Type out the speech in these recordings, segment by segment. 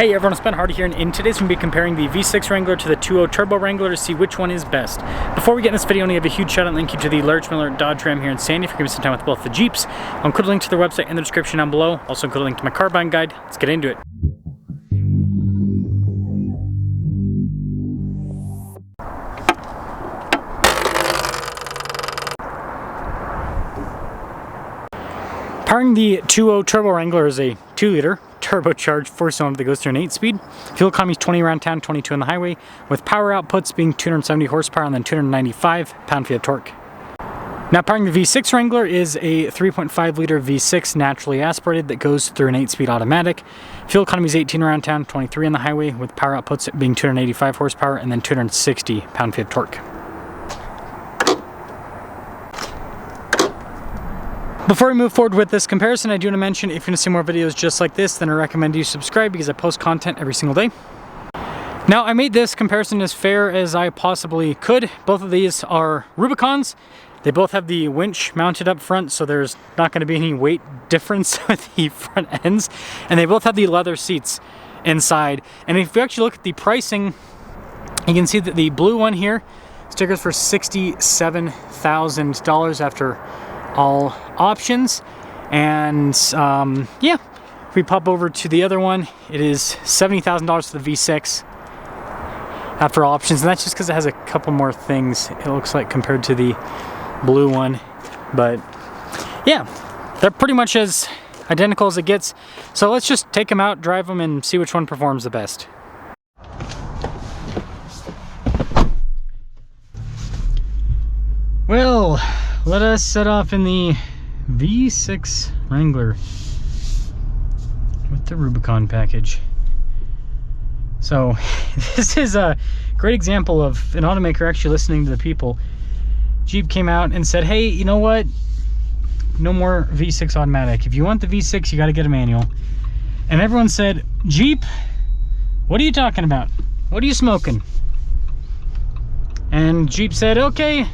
Hey everyone, it's Ben Hardy here, and in today's we're going to be comparing the V6 Wrangler to the 2.0 Turbo Wrangler to see which one is best. Before we get in this video, I want to give a huge shout out and thank you to the Large Miller Dodge Ram here in Sandy for giving me some time with both the Jeeps. I'll include a link to their website in the description down below. Also include a link to my car buying guide. Let's get into it. Powering the 2.0 Turbo Wrangler is a 2-liter turbocharged 4-cylinder that goes through an 8-speed. Fuel economy is 20 around town, 22 on the highway, with power outputs being 270 horsepower and then 295 pound-feet of torque. Now powering the V6 Wrangler is a 3.5-liter V6 naturally aspirated that goes through an 8-speed automatic. Fuel economy is 18 around town, 23 on the highway, with power outputs being 285 horsepower and then 260 pound-feet of torque. Before we move forward with this comparison, I do want to mention if you want to see more videos just like this, then I recommend you subscribe because I post content every single day. Now, I made this comparison as fair as I possibly could. Both of these are Rubicons. They both have the winch mounted up front, so there's not going to be any weight difference with the front ends. And they both have the leather seats inside. And if you actually look at the pricing, you can see that the blue one here stickers for $67,000 after all options. And yeah, if we pop over to the other one, it is $70,000 for the V6 after all options, and that's just because it has a couple more things, it looks like, compared to the blue one. But yeah, they're pretty much as identical as it gets, so let's just take them out, drive them, and see which one performs the best. Well, let us set off in the V6 Wrangler with the Rubicon package. So this is a great example of an automaker actually listening to the people. Jeep came out and said, hey, you know what? No more V6 automatic. If you want the V6, you got to get a manual. And everyone said, Jeep, what are you talking about? What are you smoking? And Jeep said, okay,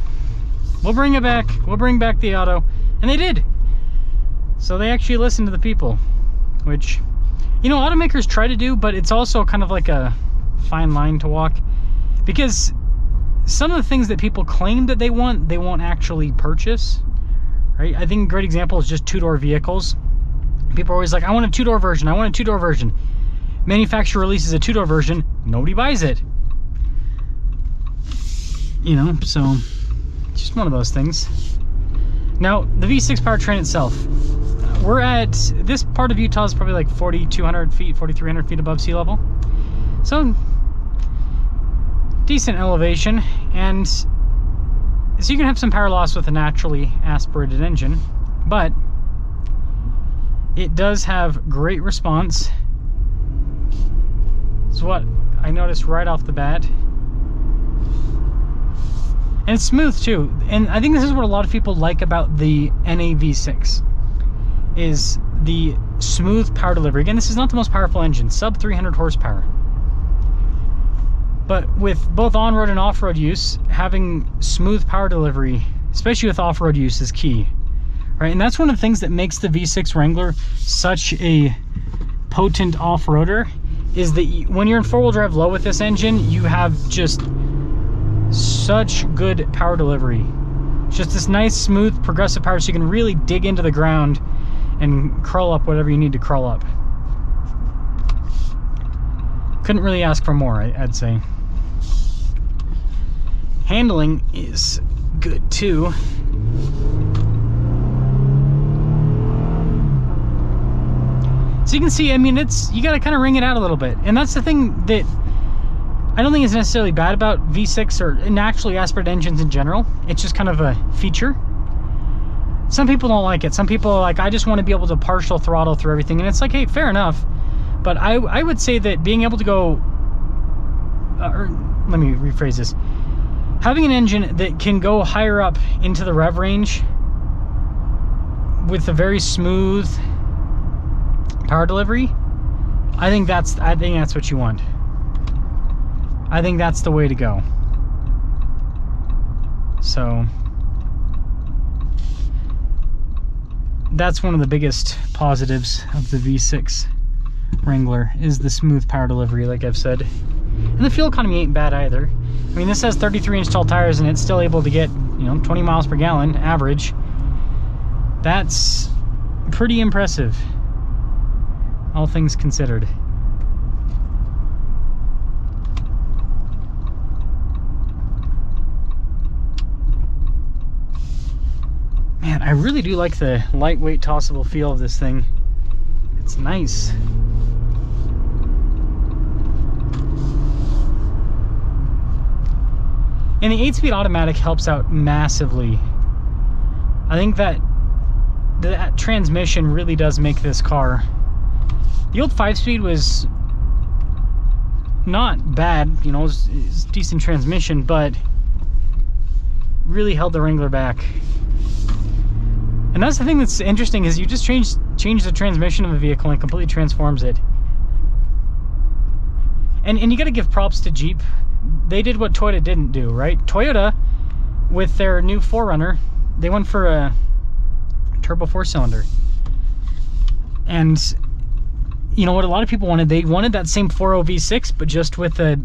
we'll bring it back. We'll bring back the auto. And they did. So they actually listened to the people, which, you know, automakers try to do, but it's also kind of like a fine line to walk, because some of the things that people claim that they won't actually purchase, right? I think a great example is just two-door vehicles. People are always like, I want a two-door version. I want a two-door version. Manufacturer releases a two-door version. Nobody buys it. You know, so just one of those things. Now, the V6 powertrain itself, we're at, this part of Utah is probably like 4,200 feet, 4,300 feet above sea level. So, decent elevation, and so you can have some power loss with a naturally aspirated engine, but it does have great response. It's what I noticed right off the bat. And it's smooth too, and I think this is what a lot of people like about the NAV6, is the smooth power delivery. Again, this is not the most powerful engine, sub 300 horsepower. But with both on-road and off-road use, having smooth power delivery, especially with off-road use, is key, right? And that's one of the things that makes the V6 Wrangler such a potent off-roader, is that when you're in four-wheel drive low with this engine, you have just such good power delivery. It's just this nice, smooth, progressive power, so you can really dig into the ground and crawl up whatever you need to crawl up. Couldn't really ask for more, I'd say. Handling is good too. So you can see, I mean, you gotta kind of wring it out a little bit. And that's the thing that I don't think it's necessarily bad about V6 or naturally aspirated engines in general. It's just kind of a feature. Some people don't like it. Some people are like, I just want to be able to partial throttle through everything. And it's like, hey, fair enough. But I would say that being able to go, or let me rephrase this. Having an engine that can go higher up into the rev range with a very smooth power delivery, I think that's what you want. I think that's the way to go. So that's one of the biggest positives of the V6 Wrangler is the smooth power delivery, like I've said. And the fuel economy ain't bad either. I mean, this has 33-inch tall tires and it's still able to get, you know, 20 miles per gallon average. That's pretty impressive, all things considered. Man, I really do like the lightweight tossable feel of this thing. It's nice. And the 8-speed automatic helps out massively. I think that transmission really does make this car. The old 5-speed was not bad, you know, it's decent transmission, but really held the Wrangler back. And that's the thing that's interesting, is you just change the transmission of a vehicle and completely transforms it. And you got to give props to Jeep. They did what Toyota didn't do, right? Toyota, with their new 4Runner, they went for a turbo 4-cylinder. And you know what a lot of people wanted? They wanted that same 4.0 V6, but just with a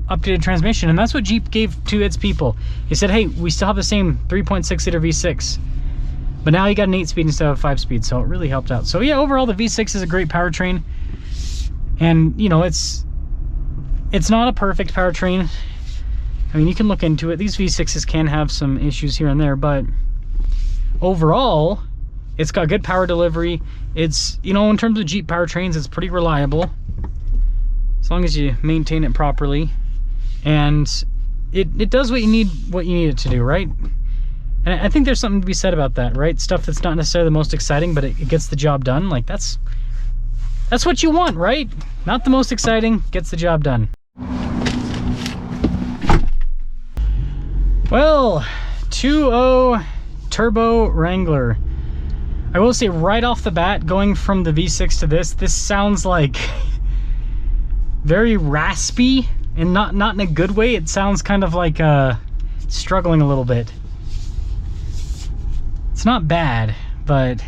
updated transmission. And that's what Jeep gave to its people. They said, hey, we still have the same 3.6-liter V6, but now you got an 8-speed instead of a 5-speed, so it really helped out. So yeah, overall the V6 is a great powertrain. And you know, it's not a perfect powertrain. I mean, you can look into it. These V6s can have some issues here and there, but overall, it's got good power delivery. It's, you know, in terms of Jeep powertrains, it's pretty reliable as long as you maintain it properly. And it does what you need it to do, right? And I think there's something to be said about that, right? Stuff that's not necessarily the most exciting, but it gets the job done. Like, that's what you want, right? Not the most exciting, gets the job done. Well, 2.0 turbo Wrangler. I will say right off the bat, going from the V6 to this sounds like very raspy, and not in a good way. It sounds kind of like struggling a little bit. It's not bad, but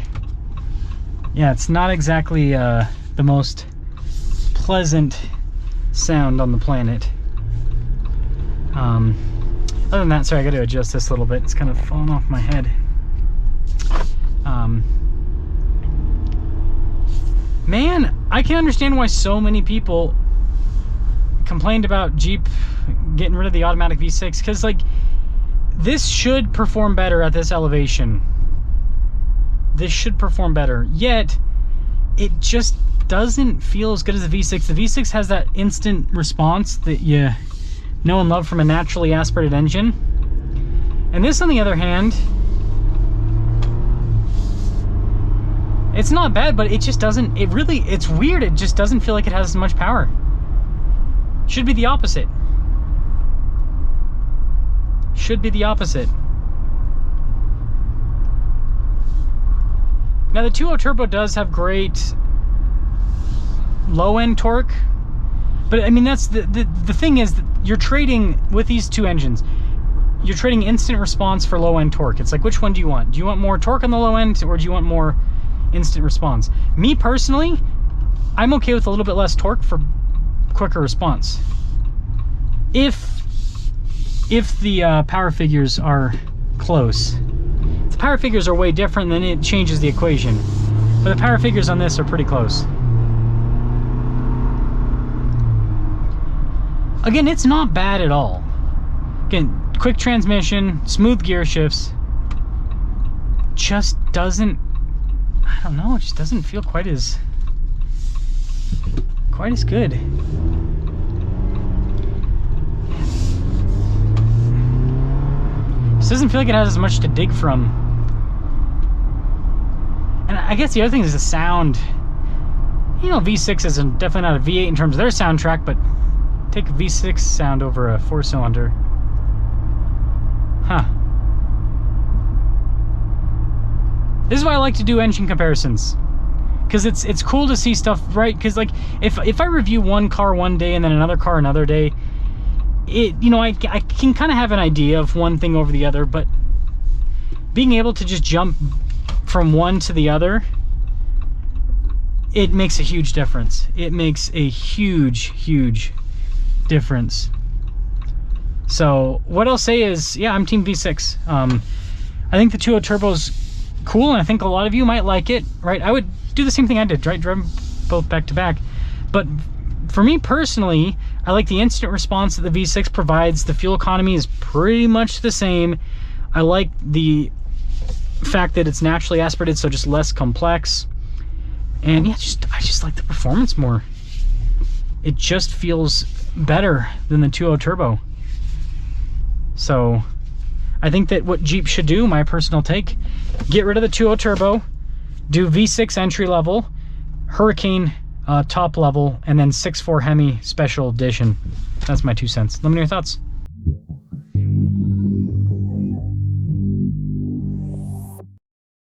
yeah, it's not exactly the most pleasant sound on the planet. Other than that, sorry, I got to adjust this a little bit. It's kind of falling off my head. Man, I can understand why so many people complained about Jeep getting rid of the automatic V6, because like, this should perform better at this elevation. This should perform better, yet it just doesn't feel as good as the V6. The V6 has that instant response that you know and love from a naturally aspirated engine. And this, on the other hand, it's not bad, but it just doesn't, it's weird. It just doesn't feel like it has as much power. Should be the opposite. Should be the opposite. Now the 2.0 turbo does have great low-end torque, but I mean, that's the thing is that you're trading with these two engines. You're trading instant response for low-end torque. It's like, which one do you want? Do you want more torque on the low end, or do you want more instant response? Me personally, I'm okay with a little bit less torque for quicker response. If the power figures are close. If the power figures are way different, then it changes the equation. But the power figures on this are pretty close. Again, it's not bad at all. Again, quick transmission, smooth gear shifts. Just doesn't, I don't know, it just doesn't feel quite as good. Just doesn't feel like it has as much to dig from. And I guess the other thing is the sound. You know, V6 is definitely not a V8 in terms of their soundtrack, but take a V6 sound over a 4-cylinder. Huh. This is why I like to do engine comparisons, because it's cool to see stuff, right? Because like, if I review one car one day and then another car another day, you know, I can kind of have an idea of one thing over the other, but being able to just jump from one to the other it makes a huge difference. It makes a huge difference. So what I'll say is, yeah, I'm team V6. I think the 2.0 turbo's cool, and I think a lot of you might like it, right? I would do the same thing I did, right? Drive them both back to back. But for me personally, I like the instant response that the V6 provides. The fuel economy is pretty much the same. I like the fact that it's naturally aspirated, so just less complex. And yeah, I just like the performance more. It just feels better than the 2.0 turbo. So I think that what Jeep should do, my personal take, get rid of the 2.0 turbo, do V6 entry level, Hurricane top level, and then 6.4 Hemi special edition. That's my 2 cents. Let me know your thoughts.